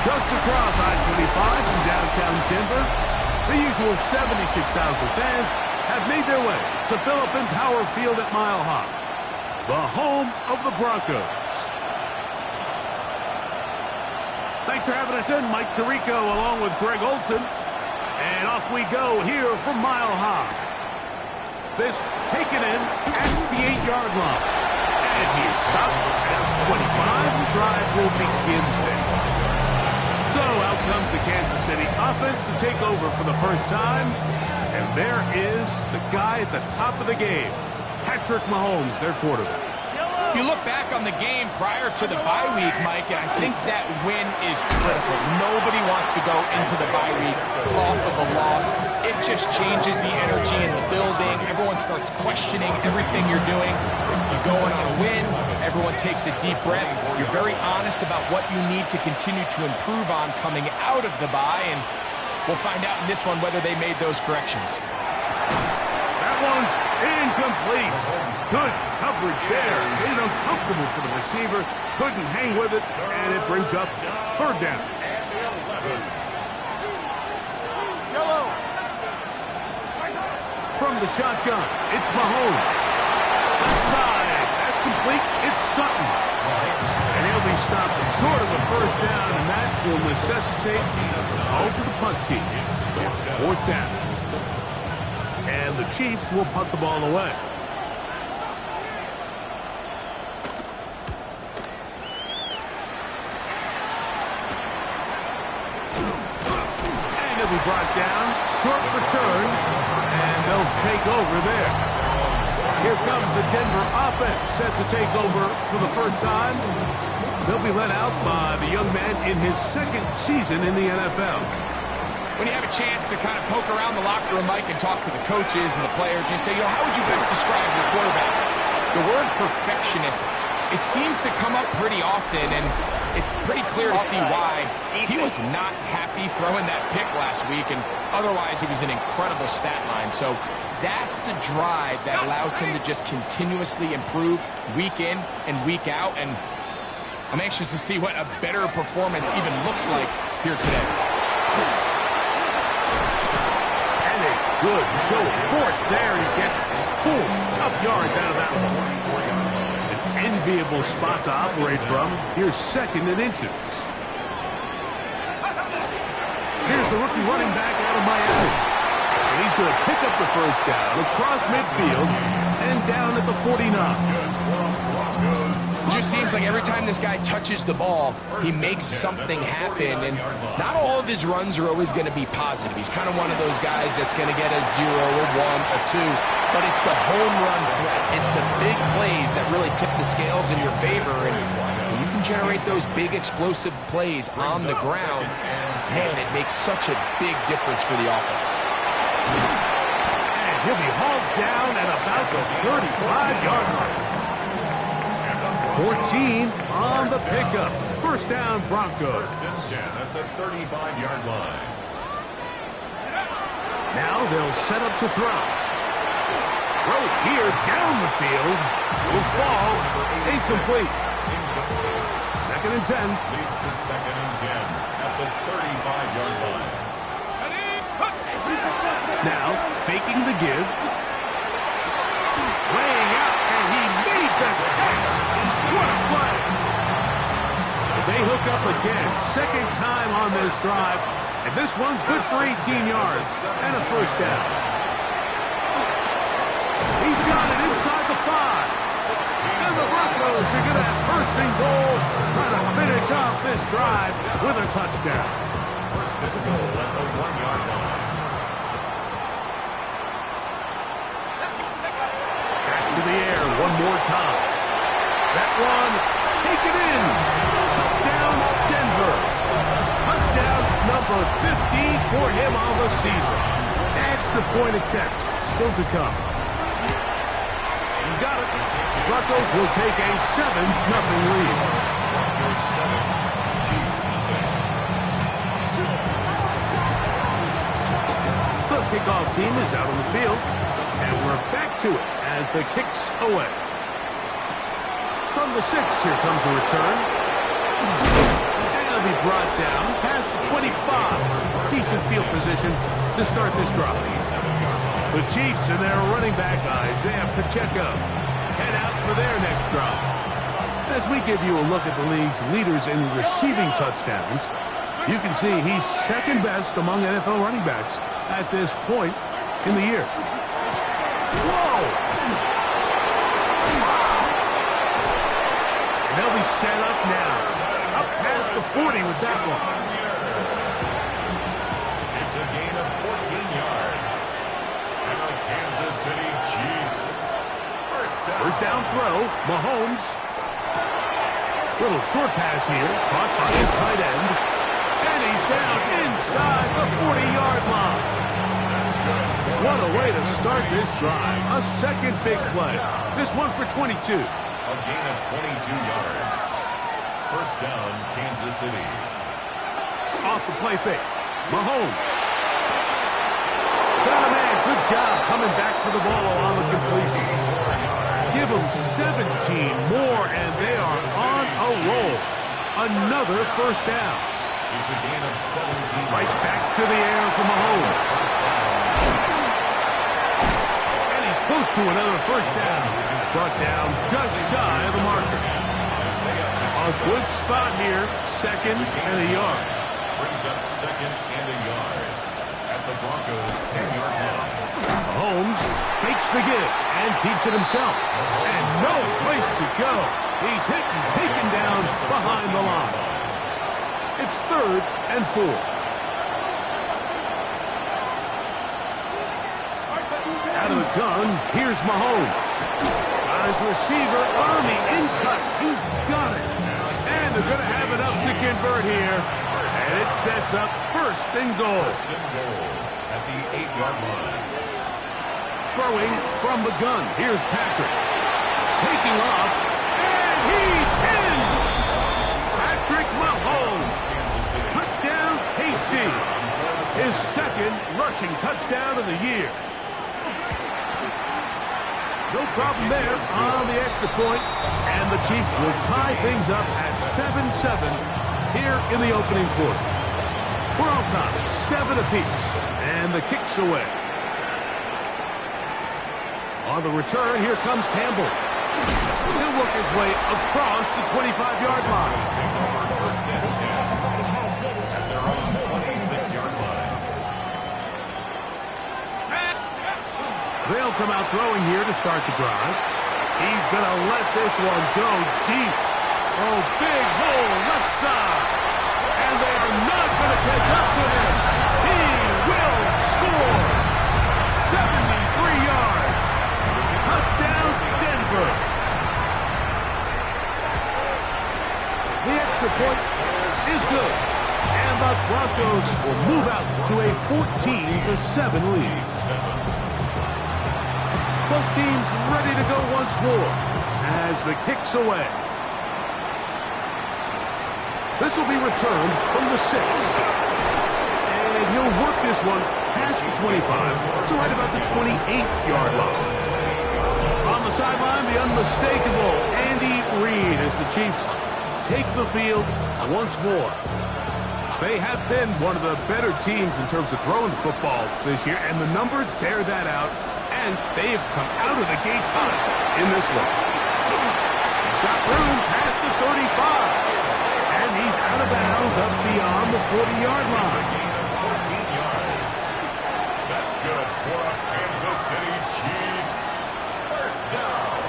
Just across I-25 from downtown Denver, the usual 76,000 fans have made their way to Philip Power Field at Mile High, the home of the Broncos. Thanks for having us in, Mike Tirico along with Greg Olson. And off we go here from Mile High. This taken in at the 8-yard line. And he is stopped at 25. The drive will begin there. So out comes the Kansas City offense to take over for the first time. And there is the guy at the top of the game, Patrick Mahomes, their quarterback. You look back on the game prior to the bye week, Mike, and I think that win is critical. Nobody wants to go into the bye week off of a loss. It just changes the energy in the building. Everyone starts questioning everything you're doing. You go in on a win. Everyone takes a deep breath. You're very honest about what you need to continue to improve on coming out of the bye, and we'll find out in this one whether they made those corrections. That one's incomplete. Good coverage there. Made it uncomfortable for the receiver. Couldn't hang with it, and it brings up third down. From the shotgun, it's Mahomes. Left side, that's complete. It's Sutton. And he'll be stopped short of a first down, and that will necessitate a call to the punt team. Fourth down. And the Chiefs will punt the ball away. And he'll be brought down. Short return. And they'll take over there. Here comes the Denver offense set to take over for the first time. They'll be led out by the young man in his second season in the NFL. When you have a chance to kind of poke around the locker room, Mike, and talk to the coaches and the players, you say, how would you best describe your quarterback? The word perfectionist, it seems to come up pretty often, and it's pretty clear to see why. He was not happy throwing that pick last week, and otherwise it was an incredible stat line. So that's the drive that allows him to just continuously improve week in and week out, and I'm anxious to see what a better performance even looks like here today. Good show of force there. He gets 4 tough yards out of that one. An enviable spot to operate from. Here's second and inches. Here's the rookie running back out of Miami. And he's going to pick up the first down across midfield and down at the 49. It just seems like every time this guy touches the ball, he makes something happen, and not all of his runs are always going to be positive. He's kind of one of those guys that's going to get a 0 or 1 or 2, but it's the home run threat. It's the big plays that really tip the scales in your favor, and when you can generate those big explosive plays on the ground, man, it makes such a big difference for the offense. And he'll be hauled down at about the 35-yard line. 14 on the pickup. First down, Broncos. First and 10 at the 35-yard line. Now they'll set up to throw. Throw here down the field. Will fall. Incomplete. Second and 10. Leads to second and 10 at the 35-yard line. Now faking the give. Laying out, and he made the catch. What a play. They hook up again. Second time on this drive. And this one's good for 18 yards and a first down. He's got it inside the 5. And the Broncos are going to have first and goal, trying to finish off this drive with a touchdown. First and goal at the 1-yard line. Back to the air one more time. That one, taken in. Touchdown, Denver. Touchdown number 50 for him on the season. Extra point attempt still to come. He's got it. The Broncos will take a 7-0 lead. The kickoff team is out on the field, and we're back to it as the kicks away. From the 6, here comes a return. And to be brought down past the 25. Decent field position to start this drive. The Chiefs and their running back, Isaiah Pacheco, head out for their next drive. As we give you a look at the league's leaders in receiving touchdowns, you can see he's second best among NFL running backs at this point in the year. Whoa! And they'll be set up now. Up past the 40 with that one. It's a gain of 14 yards. And the Kansas City Chiefs. First down throw, Mahomes. Little short pass here, caught by his tight end. And he's down inside the 40-yard line. What a way to start this drive. A second big play. This one for 22. A gain of 22 yards. First down, Kansas City. Off the play fake. Mahomes. Got a man. Good job coming back for the ball on the completion. Give them 17 more, and they are on a roll. Another first down. It's a gain of 17. Right back to the air for Mahomes. And he's close to another first down. Brought down just shy of the marker. A good spot here. Second and a yard. Brings up second and a yard. At the Broncos' 10-yard line. Mahomes fakes the give and keeps it himself. And no place to go. He's hit and taken down behind the line. It's third and 4. Out of the gun, here's Mahomes. Got his receiver on the in-cut. He's got it. And they're going to have enough to convert here. And it sets up first and goal. First and goal at the 8-yard line. Throwing from the gun. Here's Patrick. Taking off. And he's in! Patrick Mahomes. Touchdown, KC. His second rushing touchdown of the year. No problem there on the extra point. And the Chiefs will tie things up at 7-7 here in the opening quarter. We're all tied, 7 apiece. And the kick's away. On the return, here comes Campbell. He'll work his way across the 25-yard line. First and 10 at their own 26-yard line. They'll come out throwing here to start the drive. He's going to let this one go deep. Oh, big hole left side. And they are not going to catch up to him. He will score. 73 yards. Touchdown, Denver. The extra point is good. And the Broncos will move out to a 14-7 lead. Both teams ready to go once more as the kick's away. This will be returned from the 6. And he'll work this one past the 25 to right about the 28-yard line. On the sideline, the unmistakable Andy Reid as the Chiefs take the field once more. They have been one of the better teams in terms of throwing the football this year, and the numbers bear that out, and they've come out of the gates hot in this one. He's got room past the 35. And he's out of bounds up beyond the 40-yard line. 14 yards. That's good for a Kansas City Chiefs. First down.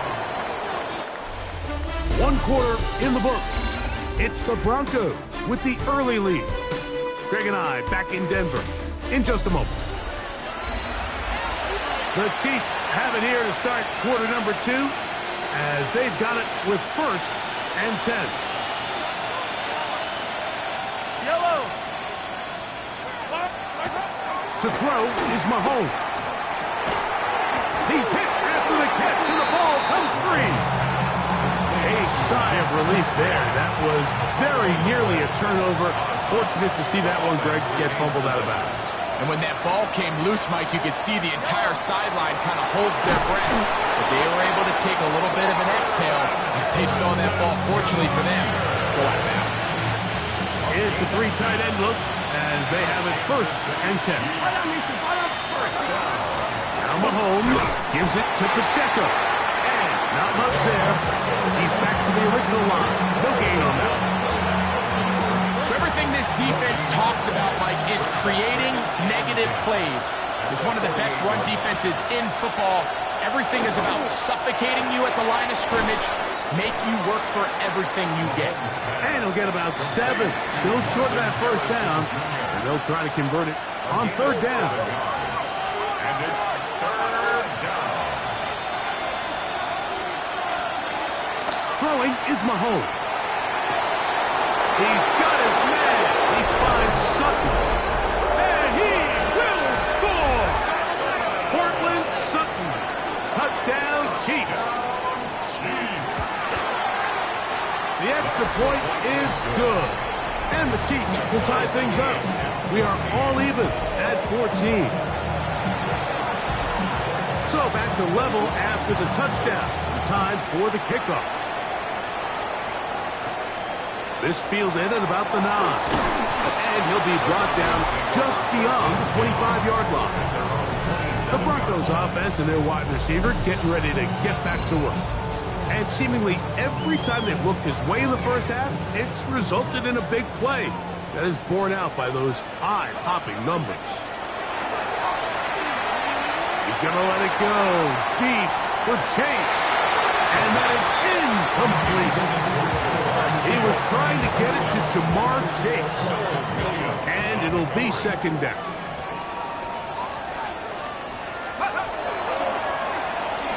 1 quarter in the books. It's the Broncos with the early lead. Greg and I back in Denver in just a moment. The Chiefs have it here to start quarter number 2 as they've got it with first and 10. To throw is Mahomes. He's hit after the catch, and the ball comes free. A sigh of relief there. That was very nearly a turnover. Fortunate to see that one, Greg, get fumbled out of bounds. And when that ball came loose, Mike, you could see the entire sideline kind of holds their breath. But they were able to take a little bit of an exhale as they saw that ball, fortunately for them, go out of bounds. On It's a three tight end look as they have it 1st and 10. Now Mahomes gives it to Pacheco. And not much there. He's back to the original line. No gain on that. So everything this defense talks about, Mike, is creating negative plays. It's one of the best run defenses in football. Everything is about suffocating you at the line of scrimmage, make you work for everything you get. And he'll get about 7. Still short of that 1st down. And they'll try to convert it on 3rd down. And it's 3rd down. Throwing is Mahomes. He's got his man. He finds Sutton. And he will score. Portland Sutton. Touchdown, Chiefs. The extra point is good. And the Chiefs will tie things up. We are all even at 14. So back to level after the touchdown. Time for the kickoff. This fielded at about the 9. And he'll be brought down just beyond the 25-yard line. The Broncos offense and their wide receiver getting ready to get back to work. And seemingly every time they've looked his way in the 1st half, it's resulted in a big play. That is borne out by those eye-popping numbers. He's going to let it go deep for Chase. And that is incomplete. He was trying to get it to Jamar Chase. And it'll be 2nd down.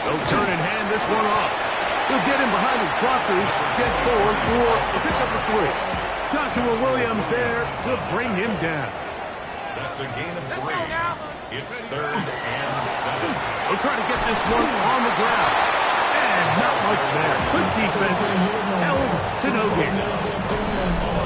They'll turn and hand this one off. He'll get in behind the blockers, get forward for a pickup of 3. Joshua Williams there to bring him down. That's a gain of 3. It's 3rd and 7. They'll try to get this one on the ground. And not much there. Good defense. Held to no gain.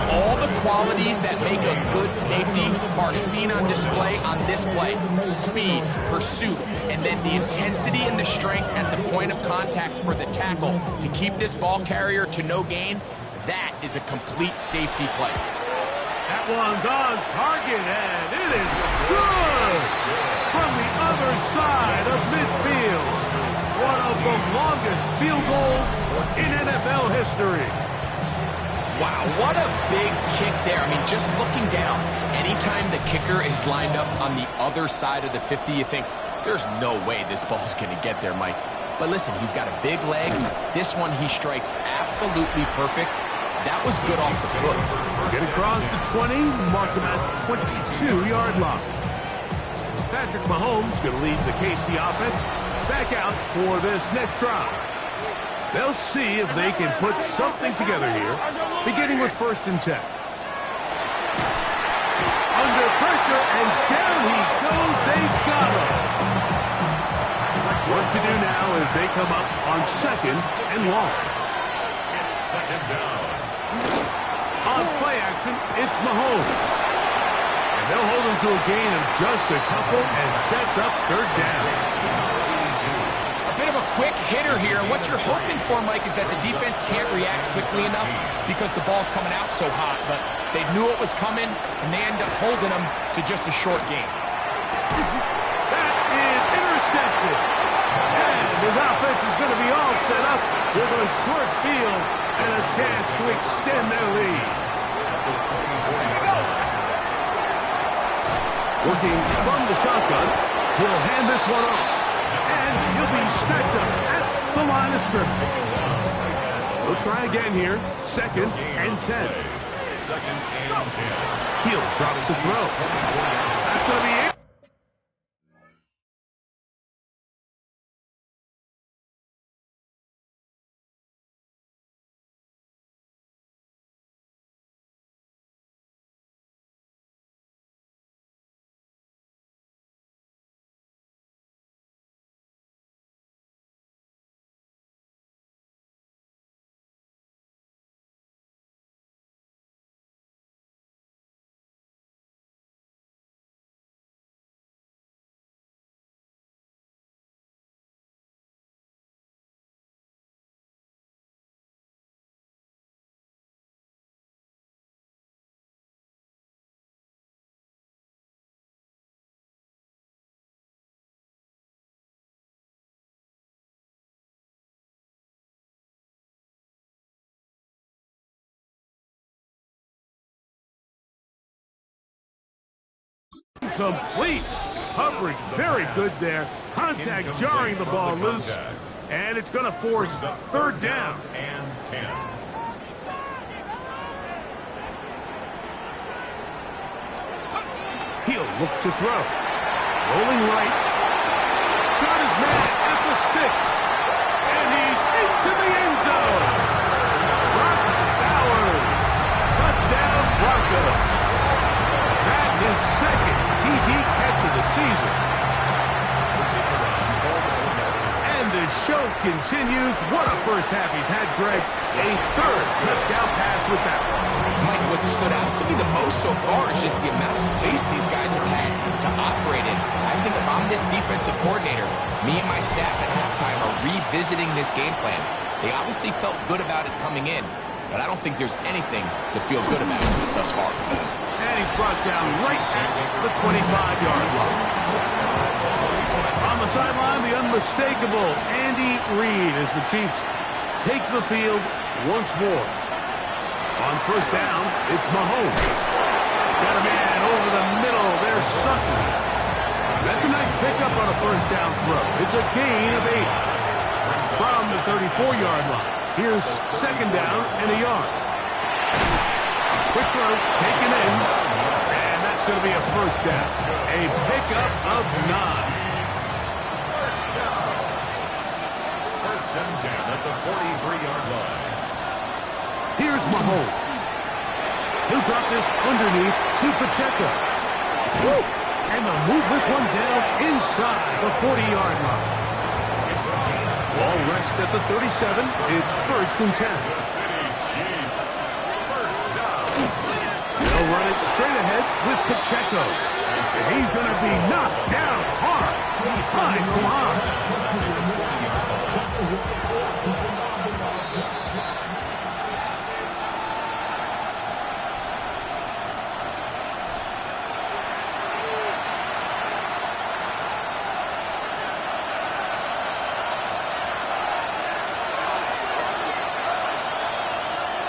All the qualities that make a good safety are seen on display on this play. Speed, pursuit, and then the intensity and the strength at the point of contact for the tackle to keep this ball carrier to no gain. That is a complete safety play. That one's on target, and it is good! From the other side of midfield. One of the longest field goals in NFL history. Wow, what a big kick there. I mean, just looking down, anytime the kicker is lined up on the other side of the 50, you think, there's no way this ball's going to get there, Mike. But listen, he's got a big leg. This one he strikes absolutely perfect. That was good off the foot. Get across the 20, mark him at the 22-yard line. Patrick Mahomes going to lead the KC offense back out for this next drive. They'll see if they can put something together here, beginning with 1st and 10. Under pressure, and down he goes. They've got him. Work to do now as they come up on 2nd and long. It's 2nd down. On play action, it's Mahomes. And they'll hold him to a gain of just a couple and sets up 3rd down. Bit of a quick hitter here. What you're hoping for, Mike, is that the defense can't react quickly enough because the ball's coming out so hot. But they knew it was coming, and they end up holding them to just a short gain. That is intercepted. And his offense is going to be all set up with a short field and a chance to extend their lead. Working from the shotgun, he'll hand this one off. And he'll be stacked up at the line of scrimmage. We'll try again here. 2nd and 10. 2nd and 10. He'll drop the throw. That's going to be it. Incomplete. Coverage very good there. Contact jarring the ball loose. And it's going to force third down. And 10. He'll look to throw. Rolling right. Got his man at the 6. And he's into the end zone. Brock Bowers. Touchdown Broncos. That is second TD catch of the season. And the show continues. What a first half he's had, Greg. A third touchdown pass with that one. Mike, what stood out to me the most so far is just the amount of space these guys have had to operate in. I think if I'm this defensive coordinator, me and my staff at halftime are revisiting this game plan. They obviously felt good about it coming in, but I don't think there's anything to feel good about thus far. And he's brought down right at the 25-yard line. On the sideline, the unmistakable Andy Reid as the Chiefs take the field once more. On first down, it's Mahomes. Got a man over the middle. There's Sutton. That's a nice pickup on a first down throw. It's a gain of 8. From the 34-yard line. Here's second down and a yard. Quick throw, taken in. And that's going to be a first down. A pickup of 9. First down. First and 10 at the 43-yard line. Here's Mahomes. He'll drop this underneath to Pacheco. Woo! And they'll move this one down inside the 40-yard line. Ball rests at the 37. It's first and 10. Kansas City Chiefs. First down. They'll run it straight ahead with Pacheco. And he's going to be knocked down hard behind the line.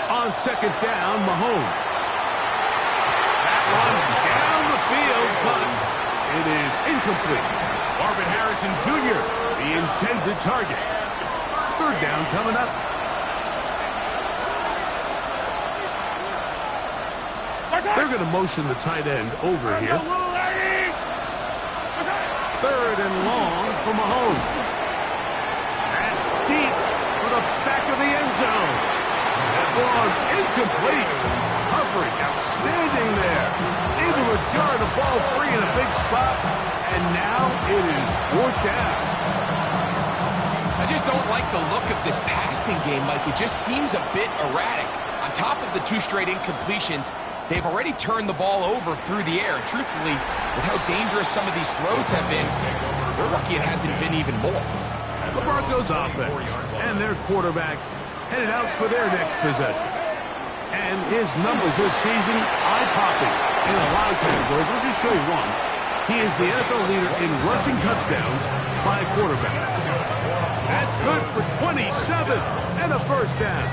On second down, Mahomes. That one down the field, but it is incomplete. Marvin Harrison Jr., the intended target. Third down coming up. They're going to motion the tight end over here. Third and long for Mahomes. And deep for the back of the end zone. Ball incomplete. Coverage outstanding there. Able to jar the ball free in a big spot. And now it is fourth down. I just don't like the look of this passing game, Mike. It just seems a bit erratic. On top of the 2 straight incompletions, they've already turned the ball over through the air. And truthfully, with how dangerous some of these throws have been, they're lucky it hasn't been even more. The Broncos offense and their quarterback headed out for their next possession. And his numbers this season, eye-popping in a lot of categories. I'll just show you one. He is the NFL leader in rushing touchdowns by a quarterback. That's good for 27 and a first down.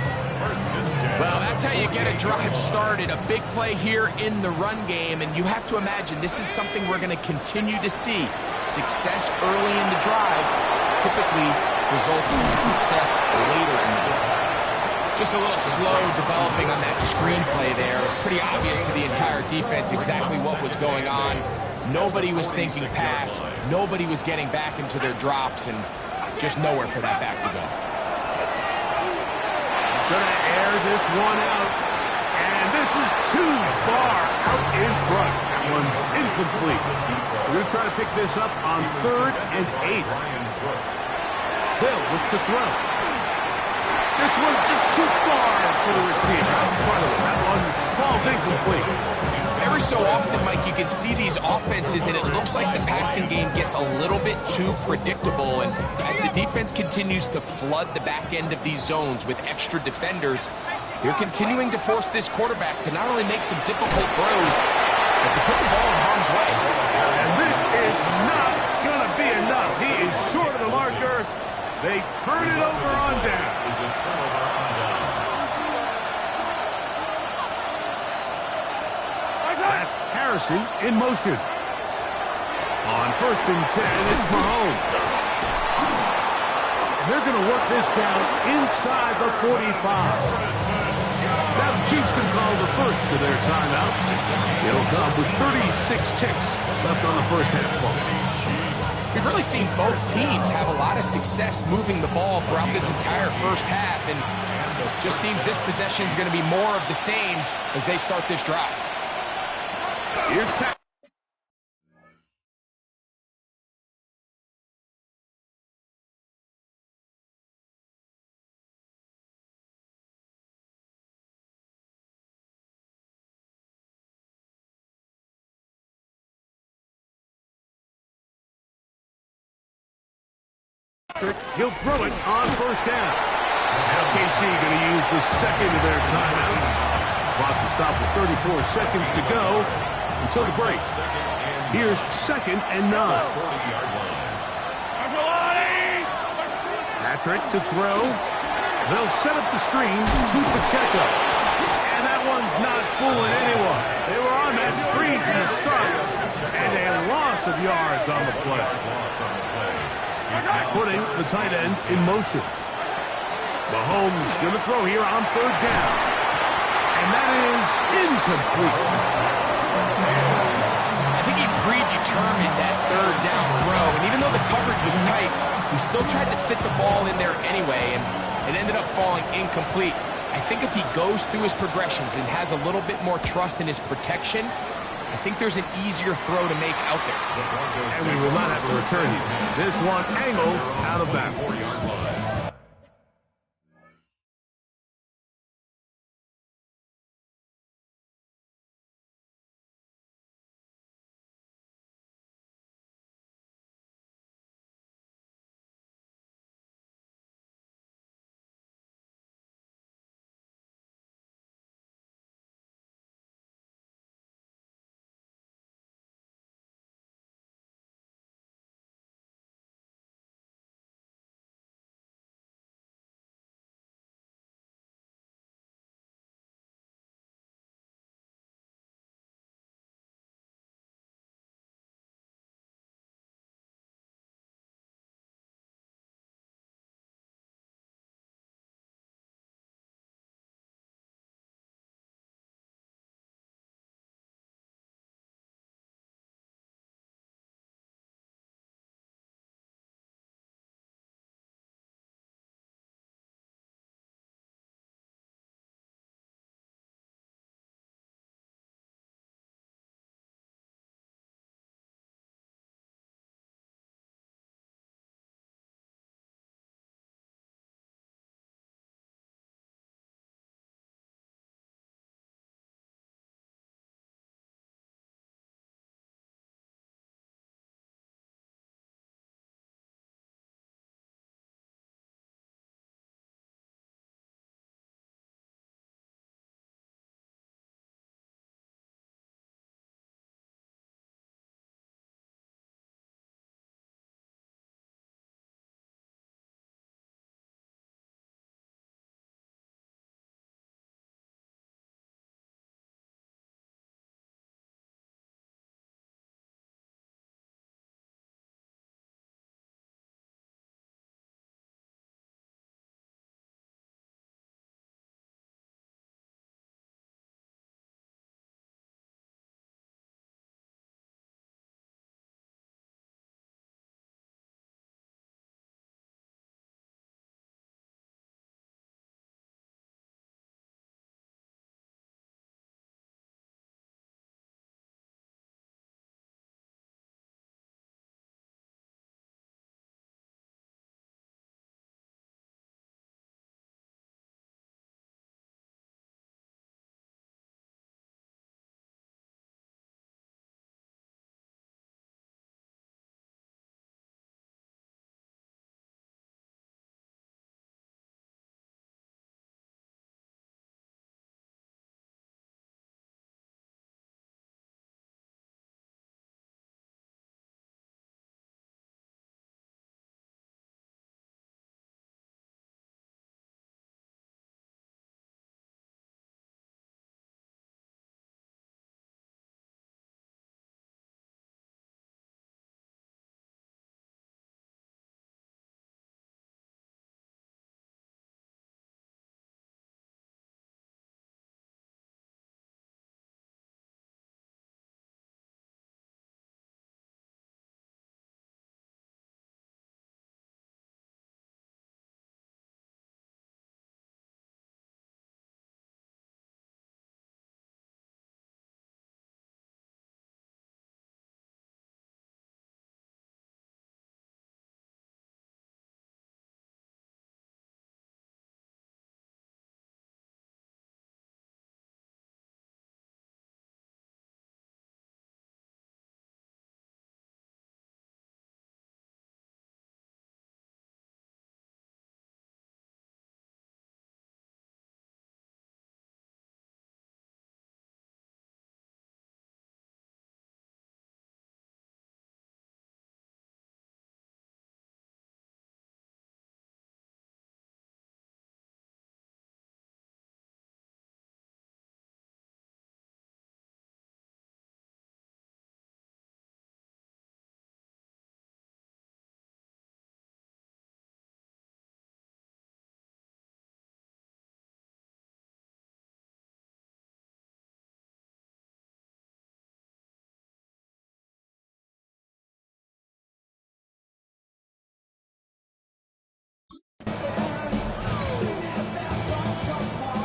Well, that's how you get a drive started. A big play here in the run game, and you have to imagine this is something we're going to continue to see. Success early in the drive typically results in success later in the drive. Just a little slow developing on that screenplay there. It was pretty obvious to the entire defense exactly what was going on. Nobody was thinking pass. Nobody was getting back into their drops, and just nowhere for that back to go. He's going to air this one out. And this is too far out in front. That one's incomplete. We're going to try to pick this up on 3rd and 8. They'll look to throw. This one's just too far for the receiver out in front of him. That one falls incomplete. Every so often, Mike, you can see these offenses, and it looks like the passing game gets a little bit too predictable. And as the defense continues to flood the back end of these zones with extra defenders, they're continuing to force this quarterback to not only make some difficult throws, but to put the ball in harm's way. And this is not going to be enough. He is short of the marker. They turn it over on down. That's Harrison in motion. On 1st and 10, it's Mahomes. And they're going to work this down inside the 45. Now the Chiefs can call the first of their timeouts. It'll come with 36 ticks left on the first half clock. We've really seen both teams have a lot of success moving the ball throughout this entire first half, and it just seems this possession is going to be more of the same as they start this drive. Here's Pat. He'll throw it on 1st down. LKC going to use the second of their timeouts. Clock will stop with 34 seconds to go until the break. Here's 2nd and 9. Patrick to throw. They'll set up the screen to Pacheco. And that one's not fooling anyone. They were on that screen from the start. And a loss of yards on the play. Putting the tight end in motion. Mahomes going to throw here on 3rd down. And that is incomplete. I think he predetermined that 3rd down throw, and even though the coverage was tight, he still tried to fit the ball in there anyway, and it ended up falling incomplete. I think if he goes through his progressions and has a little bit more trust in his protection, I think there's an easier throw to make out there. And we will not have a return here. This one angled out of bounds.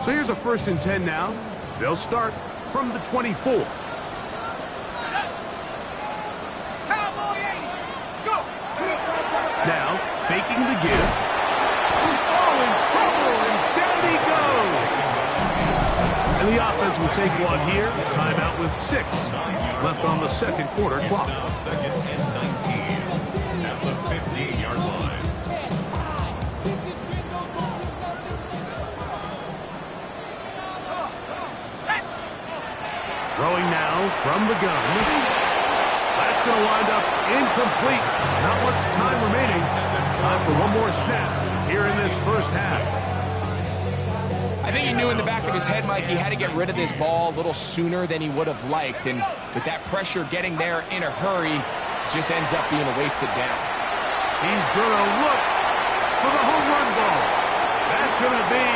So here's a 1st and 10 now. They'll start from the 24. Now, faking the give. Oh, in trouble, and down he goes. And the offense will take one here. Timeout with 6 left on the 2nd quarter clock. Now 2nd and 19 at the 15-yard line. Throwing now from the gun. That's going to wind up incomplete. Not much time remaining. Time for one more snap here in this 1st half. I think he knew in the back of his head, Mike, he had to get rid of this ball a little sooner than he would have liked. And with that pressure getting there in a hurry, just ends up being a wasted down. He's going to look for the home run ball. That's going to be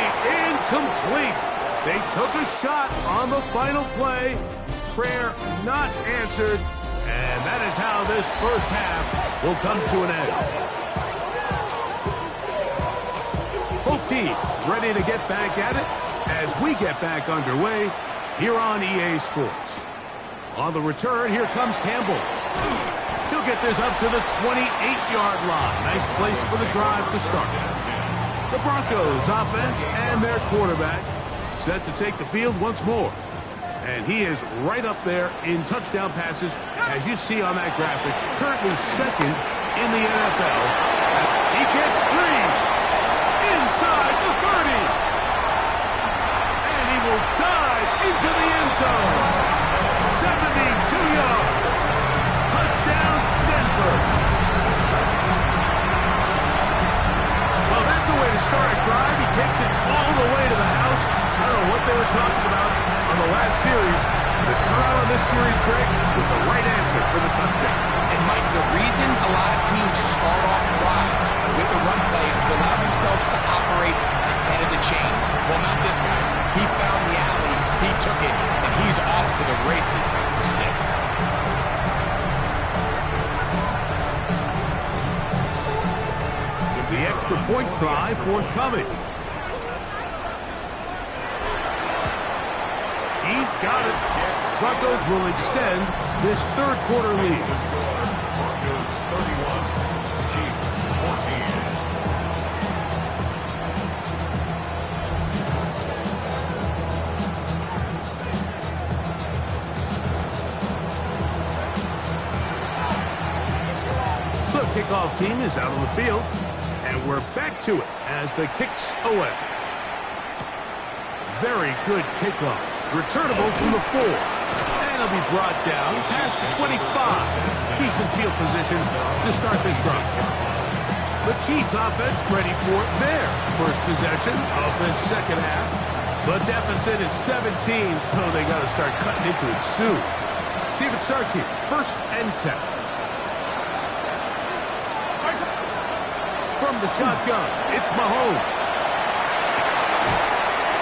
incomplete. They took a shot on the final play. Prayer not answered. And that is how this 1st half will come to an end. Both teams ready to get back at it as we get back underway here on EA Sports. On the return, here comes Campbell. He'll get this up to the 28-yard line. Nice place for the drive to start. The Broncos offense and their quarterback set to take the field once more. And he is right up there in touchdown passes, as you see on that graphic. Currently 2nd in the NFL. He gets free inside the 30. And he will dive into the end zone. 72 yards. Touchdown, Denver. Well, that's a way to start a drive. He takes it all the way to the house. I don't know what they were talking about on the last series. The turnout on this series, Greg, with the right answer for the touchdown. And, Mike, the reason a lot of teams start off drives with the run plays to allow themselves to operate ahead of the chains. Well, not this guy. He found the alley, he took it, and he's off to the races for 6. With the extra point try forthcoming. He's got it. Broncos will extend this 3rd quarter lead. Broncos 31, Chiefs 14. The kickoff team is out on the field, and we're back to it as the kick's away. Very good kickoff. Returnable from the 4. And he'll be brought down past the 25. Decent field position to start this drive. The Chiefs offense ready for their first possession of this 2nd half. The deficit is 17, so they got to start cutting into it soon. See if it starts here. 1st and 10. From the shotgun, it's Mahomes.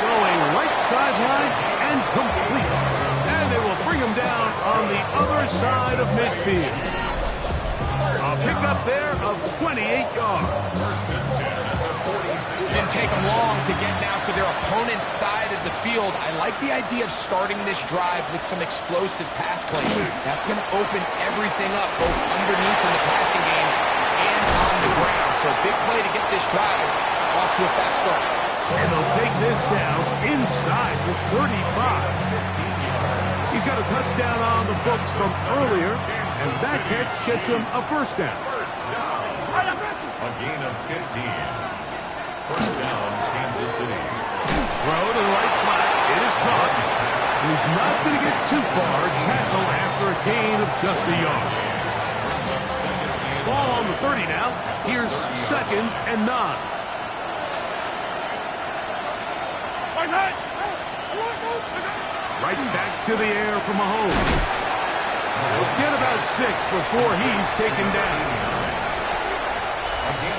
Going right sideline and complete. And they will bring him down on the other side of midfield. A pickup there of 28 yards. Didn't take them long to get now to their opponent's side of the field. I like the idea of starting this drive with some explosive pass plays. That's going to open everything up, both underneath in the passing game and on the ground. So a big play to get this drive off to a fast start. And they'll take this down inside the 35. He's got a touchdown on the books from earlier, and that catch gets him a 1st down. A gain of 15. 1st down, Kansas City. Throw to the right flat. It is caught. He's not going to get too far. Tackle after a gain of just a yard. Ball on the 30 now. Here's 2nd and 9. Right back to the air for Mahomes. He'll get about 6 before he's taken down.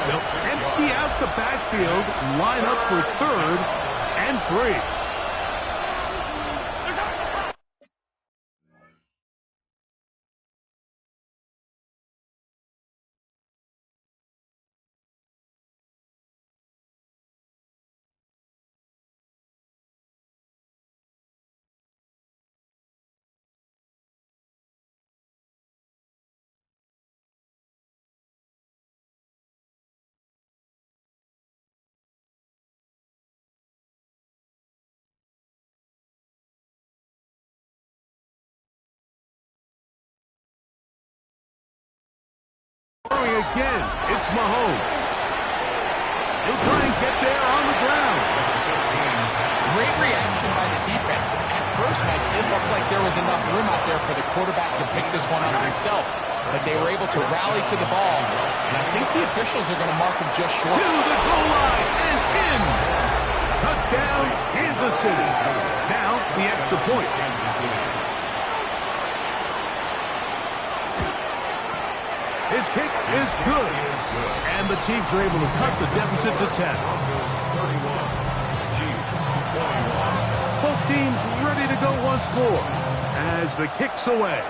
They'll empty out the backfield, line up for 3rd and 3. throwing again. It's Mahomes. He'll try and get there on the ground. Great reaction by the defense. At first, Mike, it looked like there was enough room out there for the quarterback to pick this one up himself. But they were able to rally to the ball. And I think the officials are going to mark him just short. To the goal line and in. Touchdown, Kansas City. Now, the extra point. His kick is good. And the Chiefs are able to cut the deficit to 10. Both teams ready to go once more as the kick's away.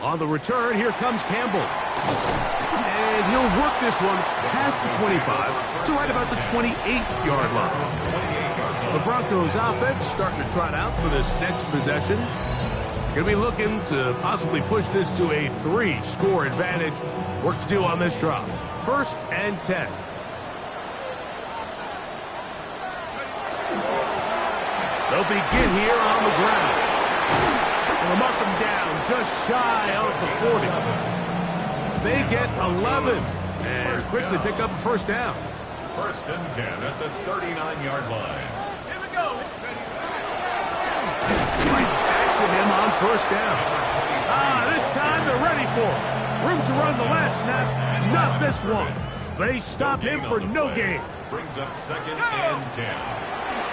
On the return, here comes Campbell. And he'll work this one past the 25 to right about the 28-yard line. The Broncos offense starting to trot out for this next possession. Going to be looking to possibly push this to a 3-score advantage. Work to do on this drive. 1st and 10. They'll begin here on the ground. And they'll mark them down just shy of the 40. They get 11 and quickly pick up a first down. 1st and 10 at the 39-yard line. Here we go. Right back to him on 1st down. This time they're ready for it. Room to run the last snap, not this one. They stop him for no gain. Brings up 2nd and 10.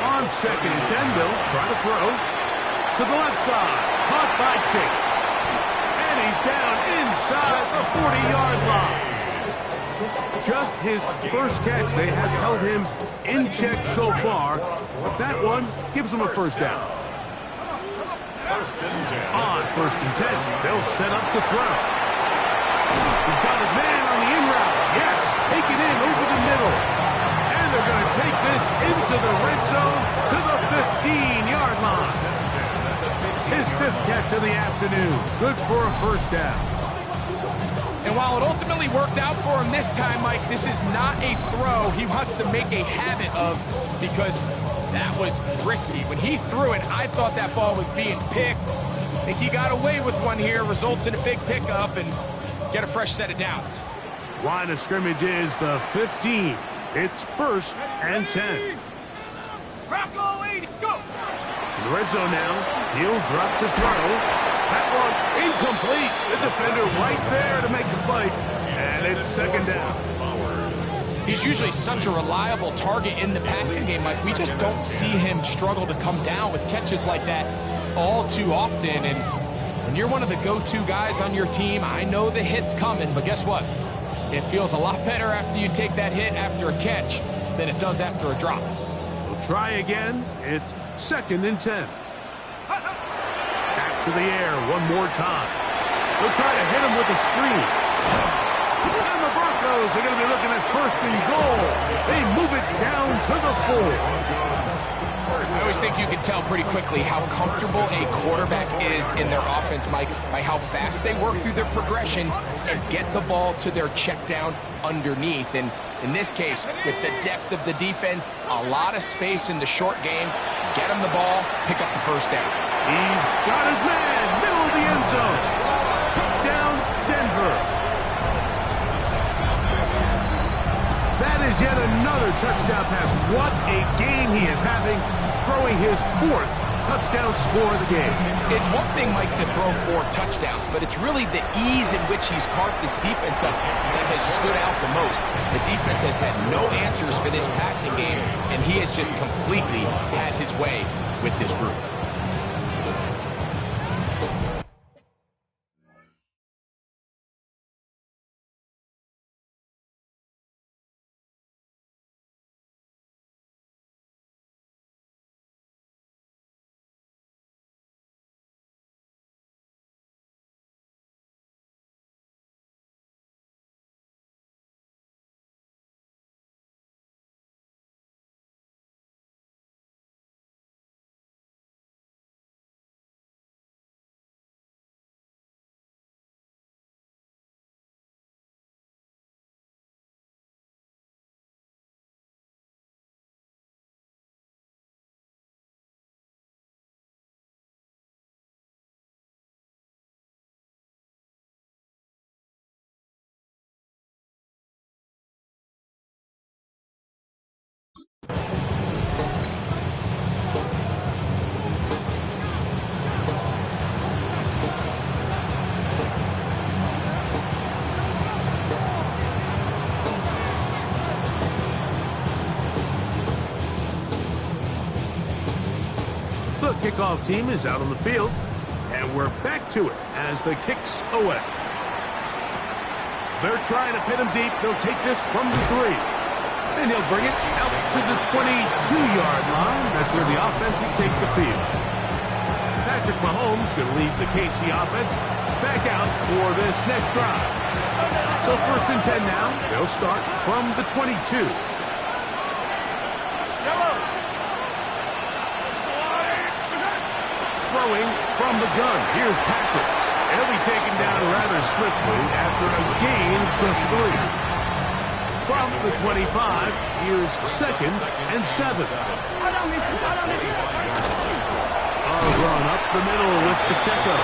On 2nd and 10, they'll try to throw to the left side. Caught by Chase. And he's down inside the 40-yard line. Just his first catch. They have held him in check so far. But that one gives him a first down. 1st and 10. On 1st and 10, they'll set up to throw. He's got his man on the in route. Yes, take it in over the middle. And they're going to take this into the red zone to the 15-yard line. His 5th catch of the afternoon. Good for a first down. And while it ultimately worked out for him this time, Mike, this is not a throw he wants to make a habit of because that was risky. When he threw it, I thought that ball was being picked. I think he got away with one here, results in a big pickup, and get a fresh set of downs. Line of scrimmage is the 15. It's 1st and 10. Bronco 80, go! In the red zone now, he'll drop to throw. That one incomplete. The defender right there to make the play. And it's 2nd down. He's usually such a reliable target in the passing game, Mike. We just don't see him struggle to come down with catches like that all too often. And when you're one of the go-to guys on your team, I know the hit's coming, but guess what? It feels a lot better after you take that hit after a catch than it does after a drop. We'll try again. It's 2nd and 10. Back to the air one more time. They'll try to hit him with a screen. And the Broncos are going to be looking at 1st and goal. They move it down to the 4. I always think you can tell pretty quickly how comfortable a quarterback is in their offense, Mike, by how fast they work through their progression and get the ball to their check down underneath. And in this case, with the depth of the defense, a lot of space in the short game, get him the ball, pick up the first down. He's got his man, middle of the end zone. Touchdown, Denver. That is yet another touchdown pass. What a game he is having, throwing his 4th touchdown score of the game. It's one thing, Mike, to throw 4 touchdowns, but it's really the ease in which he's carved this defense up that has stood out the most. The defense has had no answers for this passing game, and he has just completely had his way with this group. kickoff team is out on the field. And we're back to it as the kick's away. They're trying to pin him deep. They'll take this from the 3. And he'll bring it out to the 22-yard line. That's where the offense will take the field. Patrick Mahomes going to lead the KC offense back out for this next drive. So 1st and 10 now. They'll start from the 22. Throwing from the gun. Here's Patrick. He'll be taken down rather swiftly after a gain of just 3. From the 25, here's 2nd and 7. Run up the middle with Pacheco.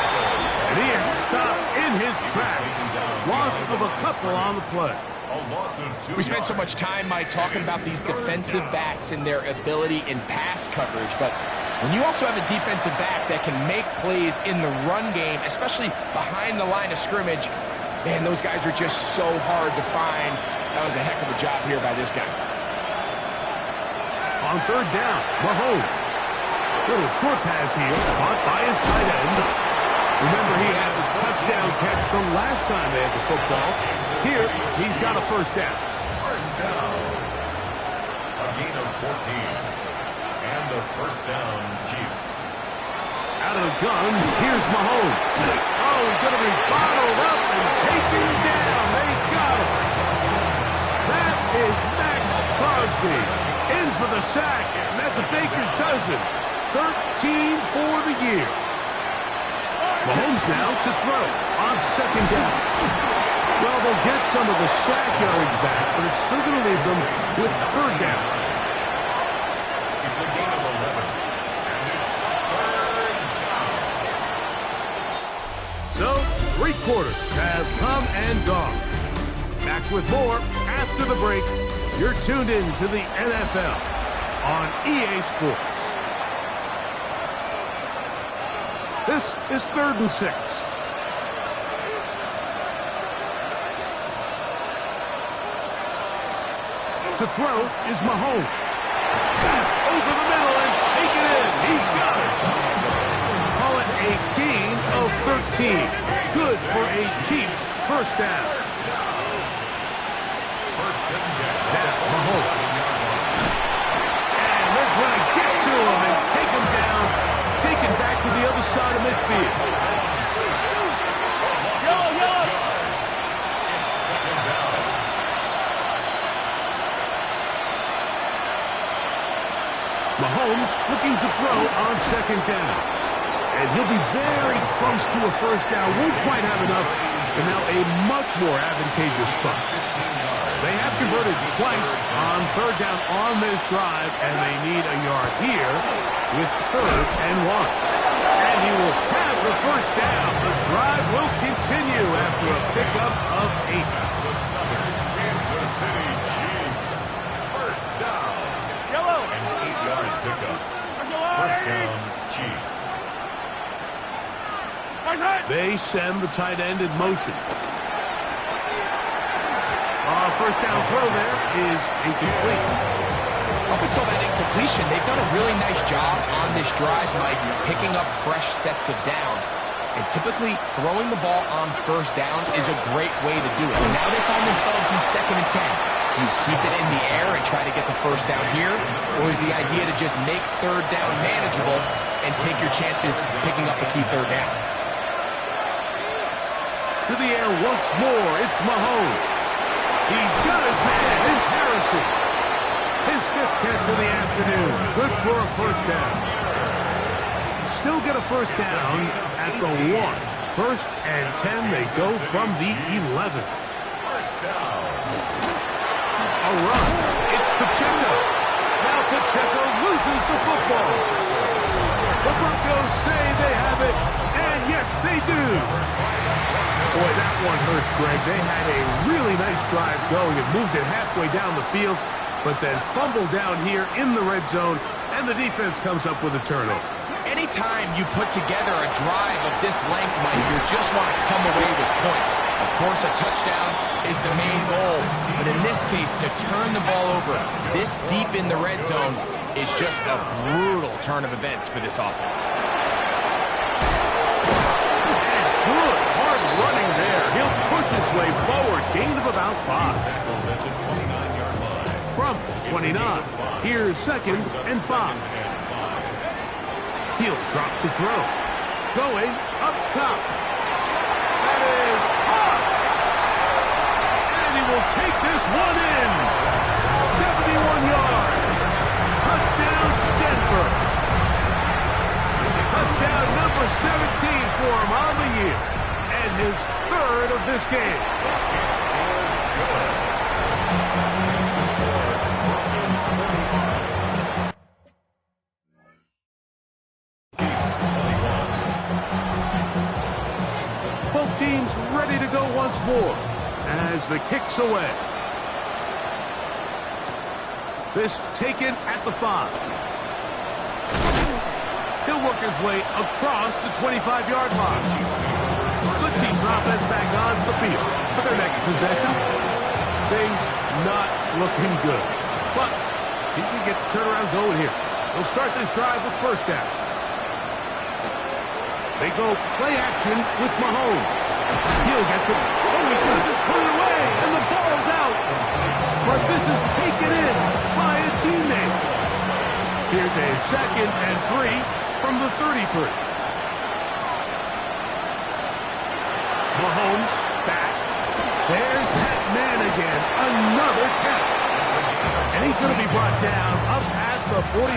And he is stopped in his tracks. Loss of a couple on the play. We spent so much time, Mike, talking about these defensive backs and their ability in pass coverage, but when you also have a defensive back that can make plays in the run game, especially behind the line of scrimmage, man, those guys are just so hard to find. That was a heck of a job here by this guy. On 3rd down, Mahomes. Little short pass here, caught by his tight end. Remember, he had the touchdown catch the last time they had the football. Here, he's got a 1st down. First down. A gain of 14. And the 1st down, Chiefs. Out of the gun, here's Mahomes. Oh, he's going to be bottled up and taken down. They got him. That is Max Crosby in for the sack, and that's a baker's dozen. 13 for the year. Mahomes now to throw on 2nd down. Well, they'll get some of the sack yardage back, but it's still going to leave them with 3rd down. It's a gain of 11, and it's 3rd down. So, 3 quarters have come and gone. Back with more after the break. You're tuned in to the NFL on EA Sports. This is 3rd and 6. To throw is Mahomes. That's over the middle and taken in. He's got it. Call it a gain of 13. Good for a Chiefs 1st down. Now Mahomes. And they're going to get to him and take him down. Taken back to the other side of midfield. Mahomes looking to throw on 2nd down. And he'll be very close to a 1st down. Won't quite have enough. And now a much more advantageous spot. They have converted twice on 3rd down on this drive, and they need a yard here with 3rd and 1. And he will have the 1st down. The drive will continue after a pickup of 8. Kansas City Chiefs. 1st down. Yellow. And 8-yard pickup. 1st down, Chiefs. They send the tight end in motion. 1st down throw there is incomplete. Up until that incompletion, they've done a really nice job on this drive, Mike, picking up fresh sets of downs. And typically, throwing the ball on 1st down is a great way to do it. Now they find themselves in 2nd and 10. Do you keep it in the air and try to get the 1st down here? Or is the idea to just make 3rd down manageable and take your chances picking up the key 3rd down? To the air once more, it's Mahomes. He's got his man. It's Harrison. His 5th catch of the afternoon. Good for a 1st down. Still get a 1st down at the 1. 1st and 10. They go from the 11. 1st down. A run. It's Pacheco. Now Pacheco loses the football. The Broncos say they have it, and yes, they do. Boy, that one hurts, Greg. They had a really nice drive going and moved it halfway down the field, but then fumbled down here in the red zone, and the defense comes up with a turnover. Anytime you put together a drive of this length, Mike, you just want to come away with points. Of course, a touchdown is the main goal, but in this case, to turn the ball over this deep in the red zone is just a brutal turn of events for this offense. Good, hard running there. He'll push his way forward. Gain of about 5. From 29, here's 2nd and 5. He'll drop to throw. Going up top. That is hot. And he will take this one in. 71 yards. Touchdown, Denver. Touchdown number 17 for him on the year. And his 3rd of this game. Both teams ready to go once more as the kick's away. This taken at the 5. He'll work his way across the 25-yard line. The Chiefs offense back onto the field for their next possession. Things not looking good. But see if he can get the turnaround going here. They'll start this drive with 1st down. They go play action with Mahomes. He'll get the... Oh, he doesn't put it away, and the ball's out. But this is taken in by a teammate. Here's a 2nd and 3 from the 33. Mahomes back. There's that man again. Another catch. And he's going to be brought down up past the 45.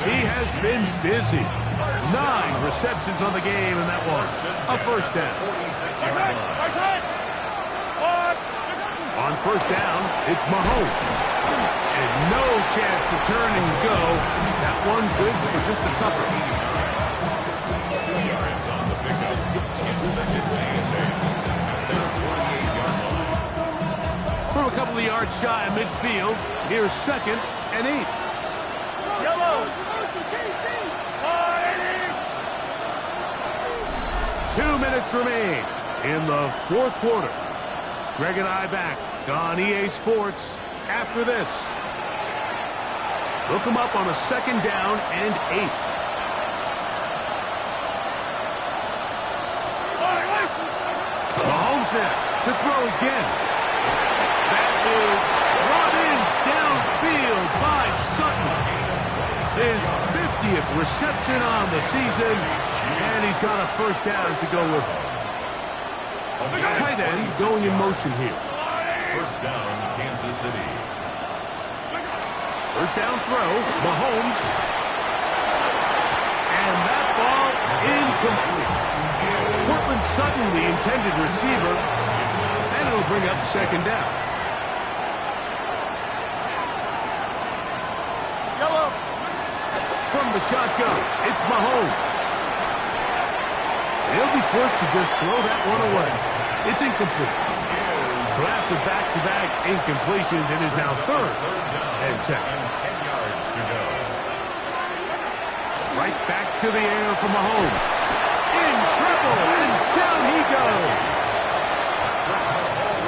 He has been busy. 9 receptions on the game, and that was a 1st down. On 1st down, it's Mahomes. And no chance to turn and go. That one good for just a couple. 2 yards on the pickup. It's 2nd and 8. From a couple of yards shy of midfield, here's 2nd and 8. Yellow. 2 minutes remain in the 4th quarter. Greg and I back on EA Sports after this. Look him up on a 2nd down and 8. Mahomes now to throw again. That is brought in downfield by Sutton. His 50th reception on the season, and he's got a 1st down to go with him. Tight end going in motion here. 1st down, Kansas City. 1st down throw, Mahomes. And that ball incomplete. Cortland Sutton, the intended receiver, and it'll bring up 2nd down. From the shotgun, it's Mahomes. He'll be forced to just throw that one away. It's incomplete. So after back-to-back incompletions, it is now 3rd and 10. 10 yards to go. Right back to the air for Mahomes. In triple, and down he goes.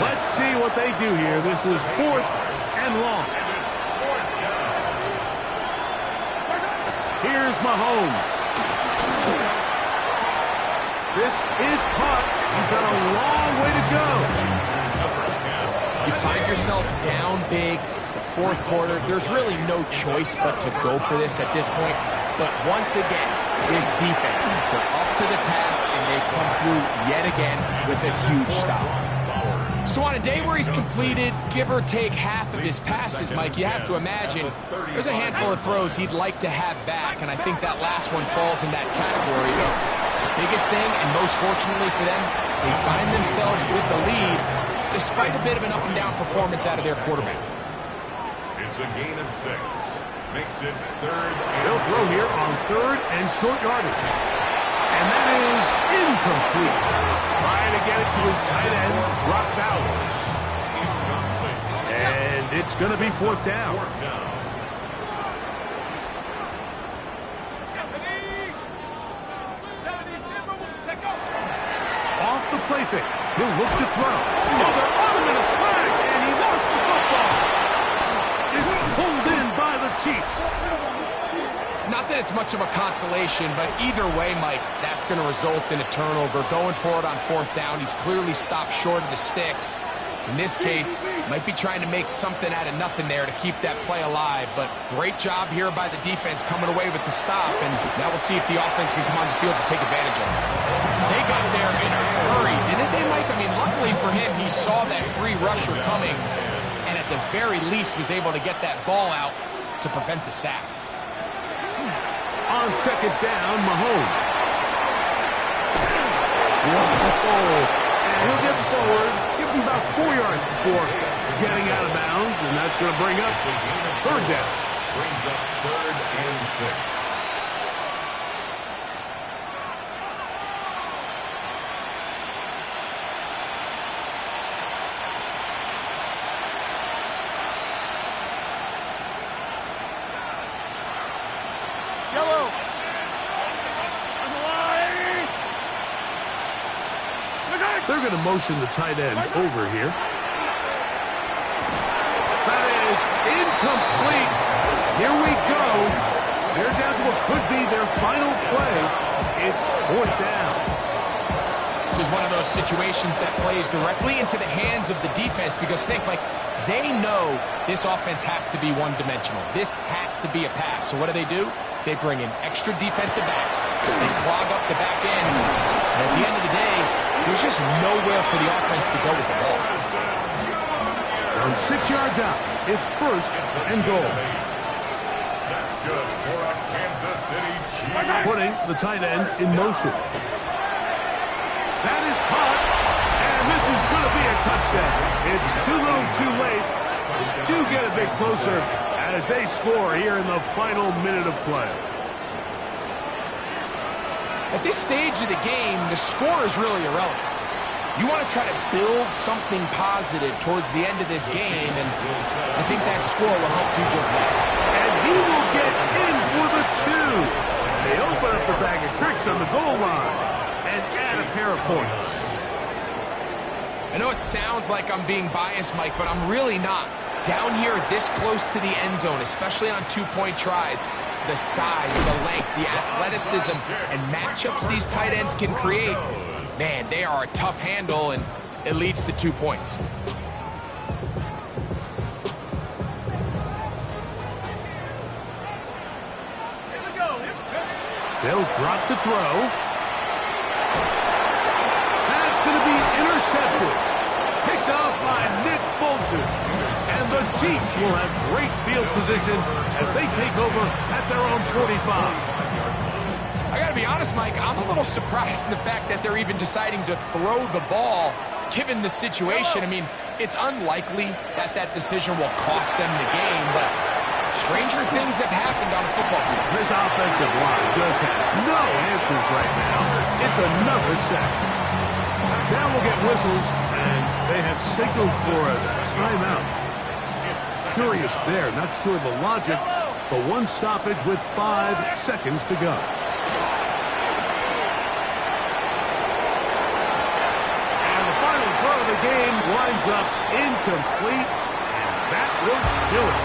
Let's see what they do here. This is 4th and long. Here's Mahomes. This is caught. He's got a long way to go. You find yourself down big. It's the 4th quarter. There's really no choice but to go for this at this point. But once again, this defense, they're up to the task, and they come through yet again with a huge stop. So on a day where he's completed, give or take half of his passes, Mike, you have to imagine there's a handful of throws he'd like to have back, and I think that last one falls in that category. The biggest thing, and most fortunately for them, they find themselves with the lead despite a bit of an up-and-down performance out of their quarterback. It's a gain of 6. Makes it 3rd. They'll throw here on 3rd and short yardage. And that is incomplete. Trying to get it to his tight end, Brock Bowers. And it's going to be 4th down. Off the play fake. He'll look to throw. Oh, they're on him in a flash, and he lost the football. It's pulled in by the Chiefs. Not that it's much of a consolation, but either way, Mike, that's going to result in a turnover. Going for it on 4th down, he's clearly stopped short of the sticks. In this case, might be trying to make something out of nothing there to keep that play alive. But great job here by the defense coming away with the stop. And now we'll see if the offense can come on the field to take advantage of it. They got there in a hurry, didn't they, Mike? I mean, luckily for him, he saw that free rusher coming. And at the very least was able to get that ball out to prevent the sack. On 2nd down, Mahomes. Whoa. And he'll get forward. Give him about 4 yards before getting out of bounds, and that's going to bring up 3rd down. Brings up 3rd and 6. Yellow. They're going to motion the tight end over here. That is incomplete. Here we go. They're down to what could be their final play. It's 4th down. This is one of those situations that plays directly into the hands of the defense because think, like, they know this offense has to be one-dimensional. This has to be a pass. So what do? They bring in extra defensive backs. They clog up the back end. And at the end of the day, there's just nowhere for the offense to go with the ball. From 6 yards out, it's 1st and goal. That's good for a Kansas City Chiefs. Putting the tight end in motion. That is caught, and this is going to be a touchdown. It's too little too late. Do get a bit closer as they score here in the final minute of play. At this stage of the game, the score is really irrelevant. You want to try to build something positive towards the end of this game, and I think that score will help do just that. And he will get in for the 2. They open up the bag of tricks on the goal line and add a pair of points. I know it sounds like I'm being biased, Mike, but I'm really not. Down here this close to the end zone, especially on 2-point tries, the size, the length, the athleticism, and matchups these tight ends can create, man, they are a tough handle, and it leads to 2 points. They'll drop to throw. That's going to be intercepted. Picked off by Nick Bolton. And the Chiefs will have great field position as they take over at their own 45. I got to be honest, Mike, I'm a little surprised in the fact that they're even deciding to throw the ball given the situation. I mean, it's unlikely that that decision will cost them the game, but stranger things have happened on a football field. This offensive line just has no answers right now. It's another sack. Now we'll get whistles, and they have signaled for a timeout. Curious there, not sure the logic, but one stoppage with 5 seconds to go. And the final throw of the game winds up incomplete, and that will do it.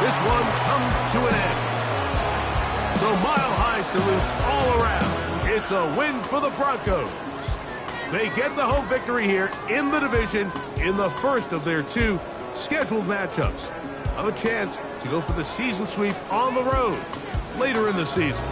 This one comes to an end. So mile-high salutes all around. It's a win for the Broncos. They get the home victory here in the division in the first of their 2 scheduled matchups. Have a chance to go for the season sweep on the road later in the season.